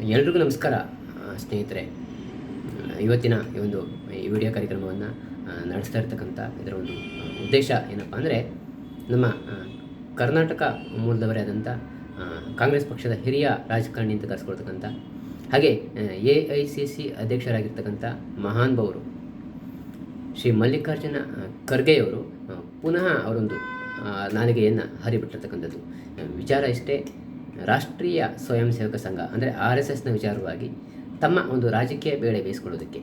ಎಲ್ರಿಗೂ ನಮಸ್ಕಾರ ಸ್ನೇಹಿತರೆ. ಇವತ್ತಿನ ಈ ವಿಡಿಯೋ ಕಾರ್ಯಕ್ರಮವನ್ನು ನಡೆಸ್ತಾ ಇರ್ತಕ್ಕಂಥ ಇದರ ಒಂದು ಉದ್ದೇಶ ಏನಪ್ಪ ಅಂದರೆ, ನಮ್ಮ ಕರ್ನಾಟಕ ಮೂಲದವರೇ ಆದಂಥ ಕಾಂಗ್ರೆಸ್ ಪಕ್ಷದ ಹಿರಿಯ ರಾಜಕಾರಣಿ ಅಂತ ಕರೆಸ್ಕೊಳ್ತಕ್ಕಂಥ, ಹಾಗೆ AICC ಅಧ್ಯಕ್ಷರಾಗಿರ್ತಕ್ಕಂಥ ಮಹಾನುಭಾವರು ಶ್ರೀ ಮಲ್ಲಿಕಾರ್ಜುನ ಖರ್ಗೆಯವರು ಪುನಃ ಅವರೊಂದು ನಾಲಿಗೆಯನ್ನು ಹರಿಬಿಟ್ಟಿರ್ತಕ್ಕಂಥದ್ದು. ವಿಚಾರ ಇಷ್ಟೇ: ರಾಷ್ಟ್ರೀಯ ಸ್ವಯಂ ಸೇವಕ ಸಂಘ ಅಂದರೆ RSSನ ವಿಚಾರವಾಗಿ ತಮ್ಮ ಒಂದು ರಾಜಕೀಯ ಬೇಳೆ ಬೇಯಿಸ್ಕೊಳ್ಳೋದಕ್ಕೆ,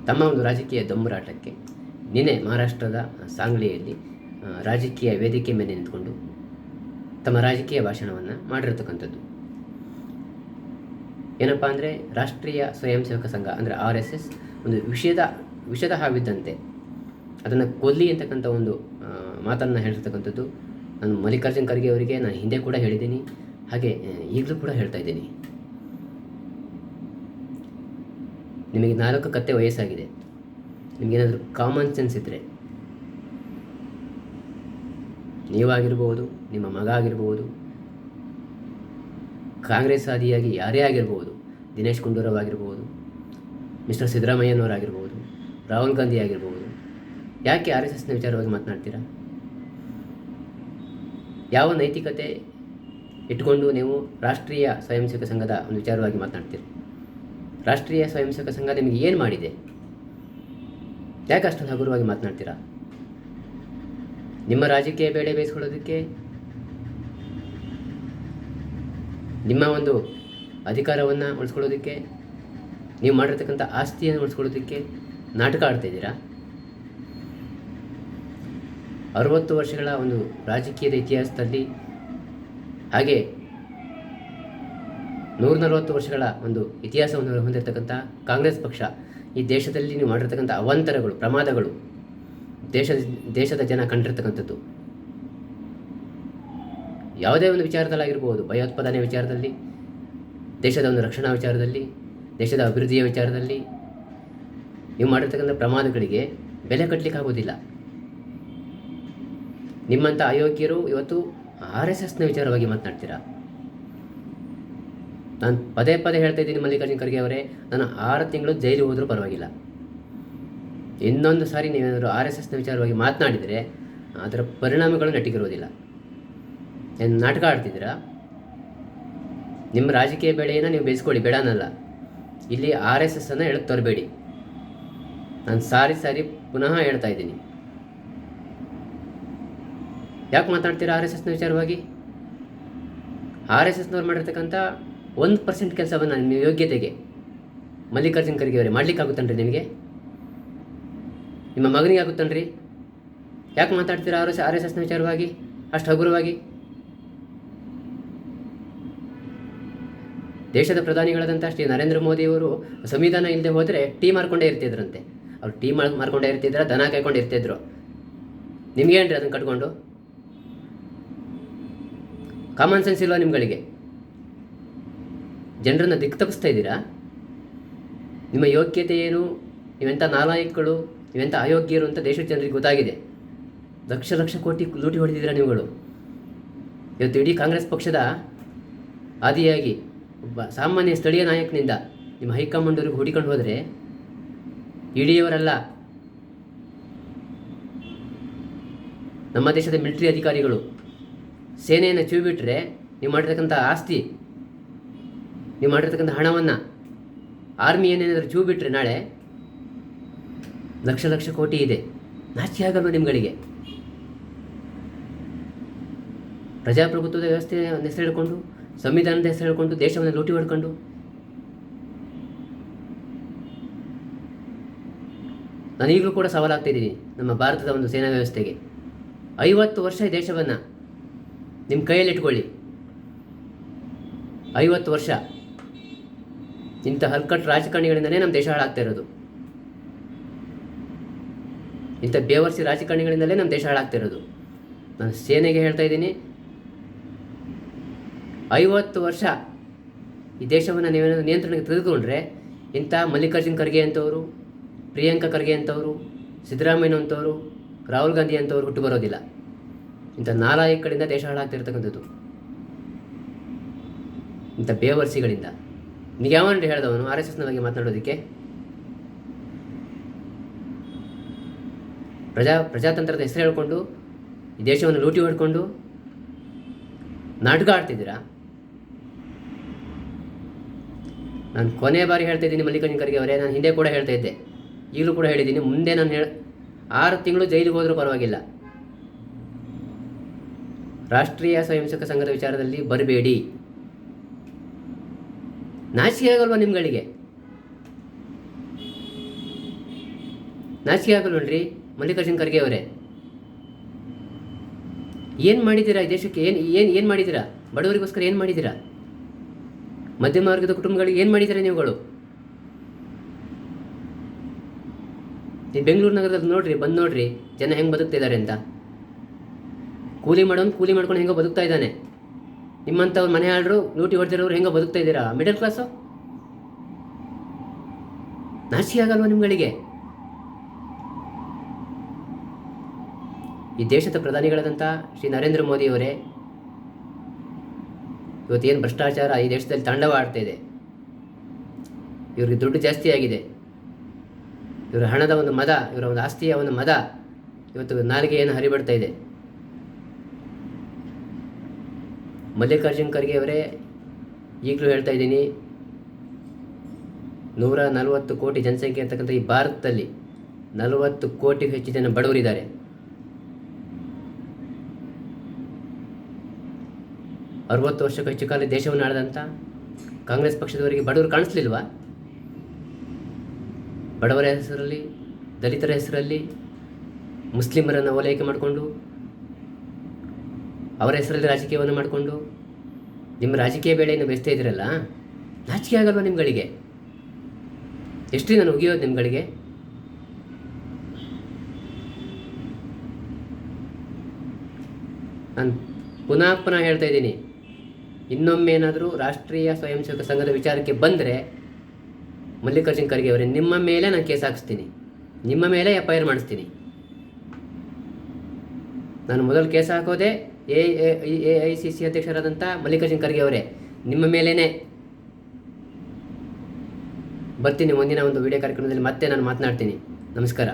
ತಮ್ಮ ಒಂದು ರಾಜಕೀಯ ದೊಂಬರಾಟಕ್ಕೆ ನಿನ್ನೆ ಮಹಾರಾಷ್ಟ್ರದ ಸಾಂಗ್ಲಿಯಲ್ಲಿ ರಾಜಕೀಯ ವೇದಿಕೆ ಮೇಲೆ ನಿಂತ್ಕೊಂಡು ತಮ್ಮ ರಾಜಕೀಯ ಭಾಷಣವನ್ನು ಮಾಡಿರ್ತಕ್ಕಂಥದ್ದು. ಏನಪ್ಪ ಅಂದರೆ, ರಾಷ್ಟ್ರೀಯ ಸ್ವಯಂ ಸೇವಕ ಸಂಘ ಅಂದರೆ RSS ಒಂದು ವಿಷದ ಹಾವಿದ್ದಂತೆ ಅದನ್ನು ಕೊಲ್ಲಿ ಅಂತಕ್ಕಂಥ ಒಂದು ಮಾತನ್ನು ಹೇಳಿರ್ತಕ್ಕಂಥದ್ದು. ನಾನು ಮಲ್ಲಿಕಾರ್ಜುನ ಖರ್ಗೆ ಅವರಿಗೆ ನಾನು ಹಿಂದೆ ಕೂಡ ಹೇಳಿದ್ದೀನಿ, ಹಾಗೆ ಈಗಲೂ ಕೂಡ ಹೇಳ್ತಾ ಇದ್ದೀನಿ. ನಿಮಗೆ 4 ಕತ್ತೆ ವಯಸ್ಸಾಗಿದೆ, ನಿಮಗೇನಾದರೂ ಕಾಮನ್ ಸೆನ್ಸ್ ಇದ್ದರೆ, ನೀವಾಗಿರ್ಬೋದು, ನಿಮ್ಮ ಮಗ ಆಗಿರ್ಬೋದು, ಕಾಂಗ್ರೆಸ್ ಆದಿಯಾಗಿ ಯಾರೇ ಆಗಿರ್ಬೋದು, ದಿನೇಶ್ ಗುಂಡೂರಾವ್ ಆಗಿರ್ಬೋದು, ಮಿಸ್ಟರ್ ಸಿದ್ದರಾಮಯ್ಯನವರಾಗಿರ್ಬೋದು, ರಾಹುಲ್ ಗಾಂಧಿ ಆಗಿರ್ಬೋದು, ಯಾಕೆ RSSನ ವಿಚಾರವಾಗಿ ಮಾತನಾಡ್ತೀರಾ? ಯಾವ ನೈತಿಕತೆ ಇಟ್ಕೊಂಡು ನೀವು ರಾಷ್ಟ್ರೀಯ ಸ್ವಯಂ ಸೇವಕ ಸಂಘದ ಒಂದು ವಿಚಾರವಾಗಿ ಮಾತನಾಡ್ತೀರಿ? ರಾಷ್ಟ್ರೀಯ ಸ್ವಯಂ ಸೇವಕ ಸಂಘ ನಿಮಗೆ ಏನು ಮಾಡಿದೆ? ಯಾಕೆ ಅಷ್ಟೊಂದು ಹಗುರವಾಗಿ ಮಾತನಾಡ್ತೀರಾ? ನಿಮ್ಮ ರಾಜಕೀಯ ಬೇಳೆ ಬೇಯಿಸ್ಕೊಳ್ಳೋದಕ್ಕೆ, ನಿಮ್ಮ ಒಂದು ಅಧಿಕಾರವನ್ನು ಉಳಿಸ್ಕೊಳ್ಳೋದಕ್ಕೆ, ನೀವು ಮಾಡಿರ್ತಕ್ಕಂಥ ಆಸ್ತಿಯನ್ನು ಉಳಿಸ್ಕೊಳ್ಳೋದಕ್ಕೆ ನಾಟಕ ಆಡ್ತಾಯಿದ್ದೀರಾ? 60 ವರ್ಷಗಳ ಒಂದು ರಾಜಕೀಯದ ಇತಿಹಾಸದಲ್ಲಿ, ಹಾಗೆ 140 ವರ್ಷಗಳ ಒಂದು ಇತಿಹಾಸವನ್ನು ಹೊಂದಿರತಕ್ಕಂಥ ಕಾಂಗ್ರೆಸ್ ಪಕ್ಷ ಈ ದೇಶದಲ್ಲಿ ನೀವು ಮಾಡಿರ್ತಕ್ಕಂಥ ಅವಾಂತರಗಳು, ಪ್ರಮಾದಗಳು ದೇಶದ ಜನ ಕಂಡಿರ್ತಕ್ಕಂಥದ್ದು. ಯಾವುದೇ ಒಂದು ವಿಚಾರದಲ್ಲಾಗಿರ್ಬೋದು, ಭಯೋತ್ಪಾದನೆ ವಿಚಾರದಲ್ಲಿ, ದೇಶದ ಒಂದು ರಕ್ಷಣಾ ವಿಚಾರದಲ್ಲಿ, ದೇಶದ ಅಭಿವೃದ್ಧಿಯ ವಿಚಾರದಲ್ಲಿ ನೀವು ಮಾಡಿರ್ತಕ್ಕಂಥ ಪ್ರಮಾದಗಳಿಗೆ ಬೆಲೆ ಕಟ್ಟಲಿಕ್ಕೆ ಆಗೋದಿಲ್ಲ. ನಿಮ್ಮಂಥ ಅಯೋಗ್ಯರು ಇವತ್ತು RSSನ ವಿಚಾರವಾಗಿ ಮಾತನಾಡ್ತೀರಾ? ನಾನು ಪದೇ ಪದೇ ಹೇಳ್ತಾ ಇದ್ದೀನಿ, ಮಲ್ಲಿಕಾರ್ಜುನ ಖರ್ಗೆ ಅವರೇ, ನಾನು 6 ತಿಂಗಳು ಜೈಲಿಗೆ ಹೋದರೂ ಪರವಾಗಿಲ್ಲ. ಇನ್ನೊಂದು ಸಾರಿ ನೀವೇನಾದರೂ RSSನ ವಿಚಾರವಾಗಿ ಮಾತನಾಡಿದರೆ ಅದರ ಪರಿಣಾಮಗಳು ನೆಟ್ಟಿಗಿರೋದಿಲ್ಲ. ಏನು ನಾಟಕ ಆಡ್ತಿದ್ದೀರಾ? ನಿಮ್ಮ ರಾಜಕೀಯ ಬೆಳೆಯನ್ನು ನೀವು ಬೇಯಿಸ್ಕೊಳ್ಳಿ, ಬೇಡ ಅನ್ನಲ್ಲ. ಇಲ್ಲಿ RSSನ್ನು ಹೇಳಕ್ಕೆ ತರಬೇಡಿ. ನಾನು ಸಾರಿ ಪುನಃ ಹೇಳ್ತಾ ಇದ್ದೀನಿ. ಯಾಕೆ ಮಾತಾಡ್ತೀರಾ RSSನ ವಿಚಾರವಾಗಿ? RSSನವ್ರು ಮಾಡಿರ್ತಕ್ಕಂಥ 1% ಕೆಲಸವನ್ನು ನಿಮ್ಮ ಯೋಗ್ಯತೆಗೆ ಮಲ್ಲಿಕಾರ್ಜುನ ಖರ್ಗೆ ಅವರೇ ಮಾಡಲಿಕ್ಕಾಗುತ್ತನ್ರಿ? ನಿಮಗೆ, ನಿಮ್ಮ ಮಗನಿಗೆ ಆಗುತ್ತನ್ರಿ? ಯಾಕೆ ಮಾತಾಡ್ತೀರಾ RSSನ ವಿಚಾರವಾಗಿ ಅಷ್ಟು ಹಗುರವಾಗಿ? ದೇಶದ ಪ್ರಧಾನಿಗಳಾದಂಥ ಶ್ರೀ ನರೇಂದ್ರ ಮೋದಿಯವರು ಸಂವಿಧಾನ ಇಲ್ಲದೆ ಹೋದರೆ ಟೀ ಮಾರ್ಕೊಂಡೇ ಇರ್ತಿದ್ರಂತೆ. ಅವ್ರು ಟೀ ಮಾರ್ಕೊಂಡೇ ಇರ್ತಿದ್ರ, ದನ ಕಾಯ್ಕೊಂಡು ಇರ್ತಿದ್ರು. ನಿಮ್ಗೇನ್ರಿ ಅದನ್ನು ಕಟ್ಕೊಂಡು? ಕಾಮನ್ ಸೆನ್ಸ್ ಇಲ್ವಾ ನಿಮ್ಗಳಿಗೆ? ಜನರನ್ನು ದಿಕ್ಕು ತಪ್ಪಿಸ್ತಾ ಇದ್ದೀರಾ? ನಿಮ್ಮ ಯೋಗ್ಯತೆ ಏನು, ನೀವೆಂಥ ನಾಲಾಯಕಗಳು, ನೀವೆಂಥ ಅಯೋಗ್ಯರು ಅಂತ ದೇಶದ ಜನರಿಗೆ ಗೊತ್ತಾಗಿದೆ. ಲಕ್ಷ ಕೋಟಿ ಲೂಟಿ ಹೊಡೆದಿದ್ದೀರಾ ನೀವುಗಳು. ಇವತ್ತು ಇಡೀ ಕಾಂಗ್ರೆಸ್ ಪಕ್ಷದ ಆದಿಯಾಗಿ ಒಬ್ಬ ಸಾಮಾನ್ಯ ಸ್ಥಳೀಯ ನಾಯಕನಿಂದ ನಿಮ್ಮ ಹೈಕಮಾಂಡವ್ರಿಗೆ ಹುಡಿಕೊಂಡು ಹೋದರೆ, ಇಡಿಯವರಲ್ಲ, ನಮ್ಮ ದೇಶದ ಮಿಲಿಟರಿ ಅಧಿಕಾರಿಗಳು ಸೇನೆಯನ್ನು ಬಿಟ್ಟರೆ, ನೀವು ಮಾಡಿರ್ತಕ್ಕಂಥ ಆಸ್ತಿ, ನೀವು ಮಾಡಿರ್ತಕ್ಕಂಥ ಹಣವನ್ನು ಆರ್ಮಿ ಏನೇನಾದರೂ ಬಿಟ್ಟರೆ ನಾಳೆ ಲಕ್ಷ ಕೋಟಿ ಇದೆ. ನಾಚಿಕೆ ಆಗಲ್ವ ನಿಮ್ಗಳಿಗೆ? ಪ್ರಜಾಪ್ರಭುತ್ವದ ವ್ಯವಸ್ಥೆ ಹೆಸರು ಹೇಳ್ಕೊಂಡು, ಸಂವಿಧಾನದ ಹೆಸರು ಹೇಳ್ಕೊಂಡು ದೇಶವನ್ನು ಲೂಟಿ ಹೊಡ್ಕೊಂಡು, ನಾನು ಈಗಲೂ ಕೂಡ ಸವಾಲಾಗ್ತಾಯಿದ್ದೀನಿ ನಮ್ಮ ಭಾರತದ ಒಂದು ಸೇನಾ ವ್ಯವಸ್ಥೆಗೆ. 50 ವರ್ಷ ಈ ದೇಶವನ್ನು ನಿಮ್ಮ ಕೈಯಲ್ಲಿ ಇಟ್ಕೊಳ್ಳಿ. 50 ವರ್ಷ ಇಂಥ ಹಲ್ಕಟ್ಟು ರಾಜಕಾರಣಿಗಳಿಂದಲೇ ನಮ್ಮ ದೇಶ ಹಾಳಾಗ್ತಾ ಇರೋದು. ಇಂಥ ಬೇವರ್ಸಿ ರಾಜಕಾರಣಿಗಳಿಂದಲೇ ನಮ್ಮ ದೇಶ ಹಾಳಾಗ್ತಾ ಇರೋದು. ನಾನು ಸೇನೆಗೆ ಹೇಳ್ತಾ ಇದ್ದೀನಿ, 50 ವರ್ಷ ಈ ದೇಶವನ್ನು ನೀವೇನಾದರೂ ನಿಯಂತ್ರಣಕ್ಕೆ ತೆಗೆದುಕೊಂಡ್ರೆ, ಇಂಥ ಮಲ್ಲಿಕಾರ್ಜುನ ಖರ್ಗೆ ಅಂತವರು, ಪ್ರಿಯಾಂಕಾ ಖರ್ಗೆ ಅಂತವರು, ಸಿದ್ದರಾಮಯ್ಯನಂತವರು, ರಾಹುಲ್ ಗಾಂಧಿ ಅಂತವರು ಹುಟ್ಟು ಬರೋದಿಲ್ಲ. ಇಂಥ ನಾಲಾಯಕಗಳಿಂದ ದೇಶ ಹಾಳಾಗ್ತಿರ್ತಕ್ಕಂಥದ್ದು. ಇಂಥ ಬೇವರ್ಸಿಗಳಿಂದ. ನೀವು ಯಾವನ್ರಿ ಹೇಳಿದವನು ಆರ್ ಎಸ್ ಎಸ್ನ ಬಗ್ಗೆ ಮಾತನಾಡೋದಕ್ಕೆ? ಪ್ರಜಾತಂತ್ರದ ಹೆಸರು ಹೇಳ್ಕೊಂಡು ಈ ದೇಶವನ್ನು ಲೂಟಿ ಹೊಡ್ಕೊಂಡು ನಾಟಕ ಆಡ್ತಿದ್ದೀರಾ. ನಾನು ಕೊನೆ ಬಾರಿ ಹೇಳ್ತಾ ಇದ್ದೀನಿ ಮಲ್ಲಿಕಾರ್ಜುನ ಖರ್ಗೆ ಅವರೇ, ನಾನು ಹಿಂದೆ ಕೂಡ ಹೇಳ್ತಾ ಇದ್ದೆ, ಈಗಲೂ ಕೂಡ ಹೇಳಿದ್ದೀನಿ, ಮುಂದೆ ನಾನು 6 ತಿಂಗಳು ಜೈಲಿಗೆ ಹೋದರೂ ಪರವಾಗಿಲ್ಲ, ರಾಷ್ಟ್ರೀಯ ಸ್ವಯಂ ಸೇವಕ ಸಂಘದ ವಿಚಾರದಲ್ಲಿ ಬರಬೇಡಿ. ನಾಚಿಕೆ ಆಗಲ್ವಾ ನಿಮ್ಗಳಿಗೆ? ನಾಚಿಕೆ ಆಗಲ್ವನ್ರಿ ಮಲ್ಲಿಕಾರ್ಜುನ ಖರ್ಗೆ ಅವರೇ? ಏನು ಮಾಡಿದ್ದೀರಾ ಈ ದೇಶಕ್ಕೆ? ಏನು ಮಾಡಿದ್ದೀರಾ? ಬಡವರಿಗೋಸ್ಕರ ಏನು ಮಾಡಿದ್ದೀರಾ? ಮಧ್ಯಮ ವರ್ಗದ ಕುಟುಂಬಗಳಿಗೆ ಏನು ಮಾಡಿದ್ದೀರಾ ನೀವುಗಳು? ಈ ಬೆಂಗಳೂರು ನಗರದಲ್ಲಿ ನೋಡ್ರಿ, ಬಂದು ನೋಡ್ರಿ ಜನ ಹೆಂಗೆ ಬದುಕ್ತಿದ್ದಾರೆ ಅಂತ. ಕೂಲಿ ಮಾಡ್ಕೊಂಡು ಹೆಂಗೋ ಬದುಕ್ತಾ ಇದ್ದಾನೆ. ನಿಮ್ಮಂಥವ್ರು ಮನೆ ಆಳ್ರು ಲೂಟಿ ಹೊಡೆದಿರೋರು ಹೆಂಗೋ ಬದುಕ್ತಾ ಇದ್ದೀರಾ? Middle class. ನಾಚಿಕೆ ಆಗಲ್ವ ನಿಮ್ಗಳಿಗೆ? ಈ ದೇಶದ ಪ್ರಧಾನಿಗಳಾದಂಥ ಶ್ರೀ ನರೇಂದ್ರ ಮೋದಿಯವರೇ, ಇವತ್ತೇನು ಭ್ರಷ್ಟಾಚಾರ ಈ ದೇಶದಲ್ಲಿ ತಾಂಡವ ಆಡ್ತಾ ಇದೆ, ಇವ್ರಿಗೆ ದುಡ್ಡು ಜಾಸ್ತಿ ಆಗಿದೆ, ಇವರ ಹಣದ ಒಂದು ಮದ, ಇವರ ಒಂದು ಆಸ್ತಿಯ ಒಂದು ಮದ ಇವತ್ತು ನಾಲಿಗೆಯನ್ನು ಹರಿಬಿಡ್ತಾ ಇದೆ. ಮಲ್ಲಿಕಾರ್ಜುನ ಖರ್ಗೆ ಅವರೇ, ಈಗಲೂ ಹೇಳ್ತಾ ಇದ್ದೀನಿ, 140 ಕೋಟಿ ಜನಸಂಖ್ಯೆ ಇರ್ತಕ್ಕಂಥ ಈ ಭಾರತದಲ್ಲಿ 40 ಕೋಟಿಗೂ ಹೆಚ್ಚು ಜನ ಬಡವರಿದ್ದಾರೆ. 60 ವರ್ಷಕ್ಕೂ ಹೆಚ್ಚು ಕಾಲ ದೇಶವನ್ನು ಆಳಿದಂಥ ಕಾಂಗ್ರೆಸ್ ಪಕ್ಷದವರಿಗೆ ಬಡವರು ಕಾಣಿಸ್ಲಿಲ್ವಾ? ಬಡವರ ಹೆಸರಲ್ಲಿ, ದಲಿತರ ಹೆಸರಲ್ಲಿ, ಮುಸ್ಲಿಮರನ್ನು ಓಲೈಕೆ ಮಾಡಿಕೊಂಡು ಅವರ ಹೆಸರಲ್ಲಿ ರಾಜಕೀಯವನ್ನು ಮಾಡಿಕೊಂಡು ನಿಮ್ಮ ರಾಜಕೀಯ ಬೇಳೆಯನ್ನು ಬೆಳೆಸ್ತಾ ಇದ್ದೀರಲ್ಲ, ನಾಚಿಕೆ ಆಗಲ್ವ ನಿಮ್ಗಳಿಗೆ? ಎಷ್ಟು ನಾನು ಉಗಿಯೋದು ನಿಮ್ಗಳಿಗೆ? ನಾನು ಪುನಃ ಹೇಳ್ತಾ ಇದ್ದೀನಿ, ಇನ್ನೊಮ್ಮೆ ಏನಾದರೂ ರಾಷ್ಟ್ರೀಯ ಸ್ವಯಂ ಸೇವಕ ಸಂಘದ ವಿಚಾರಕ್ಕೆ ಬಂದರೆ ಮಲ್ಲಿಕಾರ್ಜುನ ಖರ್ಗೆ ಅವರೇ, ನಿಮ್ಮ ಮೇಲೆ ನಾನು ಕೇಸ್ ಹಾಕಿಸ್ತೀನಿ, ನಿಮ್ಮ ಮೇಲೆ FIR ಮಾಡಿಸ್ತೀನಿ. ನಾನು ಮೊದಲು ಕೇಸ್ ಹಾಕೋದೆ AICC ಅಧ್ಯಕ್ಷರಾದಂಥ ಮಲ್ಲಿಕಾರ್ಜುನ ಖರ್ಗೆ ಅವರೇ, ನಿಮ್ಮ ಮೇಲೇ ಬರ್ತೀನಿ. ಮುಂದಿನ ಒಂದು ವಿಡಿಯೋ ಕಾರ್ಯಕ್ರಮದಲ್ಲಿ ಮತ್ತೆ ನಾನು ಮಾತನಾಡ್ತೀನಿ. ನಮಸ್ಕಾರ.